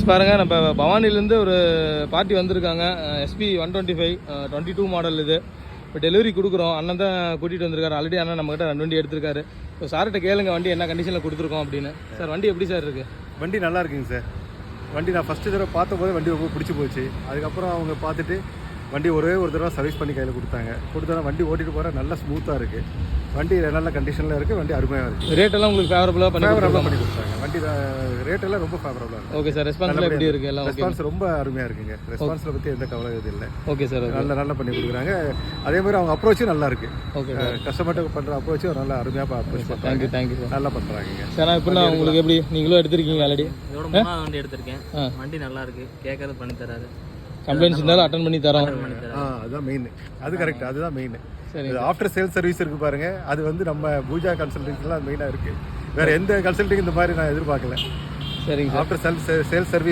Friends பாருங்கள், நம்ம பவானிலேருந்து ஒரு பார்ட்டி வந்திருக்காங்க. SP 125 22 மாடல் இது. இப்போ டெலிவரி கொடுக்குறோம். அண்ணன் தான் கூட்டிகிட்டு வந்திருக்காரு. ஆல்ரெடி அண்ணன் நம்மகிட்ட 2 வண்டி எடுத்திருக்காரு. இப்போ சார்கிட்ட கேளுங்க வண்டி என்ன கண்டிஷனில் கொடுத்துருக்கோம் அப்படின்னு. சார் வண்டி எப்படி சார் இருக்குது? வண்டி நல்லா இருக்குங்க சார். வண்டி நான் ஃபஸ்ட்டு தடவை பார்த்த போது வண்டி ரொம்ப பிடிச்சி போச்சு. அதுக்கப்புறம் அவங்க பார்த்துட்டு வண்டி ஒரே ஒரு தடவை சர்வீஸ் பண்ணி கையில் கொடுத்தா வண்டி ஓட்டிட்டு போகிற நல்லா ஸ்மூத்தாக இருக்குது. வண்டி நல்ல கண்டிஷனில் இருக்குது. வண்டி அருமையாக இருக்குது. ரேட்டெல்லாம் உங்களுக்கு ஃபேவரபுளாக பண்ணி கொடுத்தாங்க. வண்டி ரேட்டெல்லாம் ரொம்ப ஃபேவரபுளாக இருக்குது. Okay sir. ரெஸ்பான்ஸ்லாம் எப்படி இருக்குது? எல்லாம் ரெஸ்பான்ஸ் ரொம்ப அருமையாக இருக்குங்க. ரெஸ்பான்ஸில் பற்றி எந்த கவலை இது இல்லை. Okay sir. நல்லா பண்ணி கொடுக்குறாங்க. அதே மாதிரி அவங்க அப்ரோச்சும் நல்லா இருக்குது. ஓகே, கஸ்டமர்கிட்ட பண்ணுற அப்ரோச்சும் நல்லா அருமையாக அப்ரோச் பண்ணுறாங்க. Thank you sir. நல்லா பண்ணுறாங்க சார். நான் இப்போ உங்களுக்கு எப்படி நீங்களும் எடுத்திருக்கீங்க ஆல்ரெடி? இதோட 3ஆவது வண்டி எடுத்திருக்கேன். வண்டி நல்லா இருக்குது. கேட்கறது பண்ணி தராரு. கம்ப்ளைண்ட்ஸ் இருந்தாலும் அட்டன் பண்ணி தரோம். அதுதான் மெயின். அது கரெக்ட். அதுதான் மெயின். சரி. ஆஃப்டர் சேல் சர்வீஸ் இருக்கு பாருங்க, அது வந்து நம்ம பூஜா கன்சல்டிங்லாம் மெயினாக இருக்கு. வேற எந்த கன்சல்டிங் இந்த மாதிரி நான் எதிர்பார்க்கல. சரிங்க. After sale service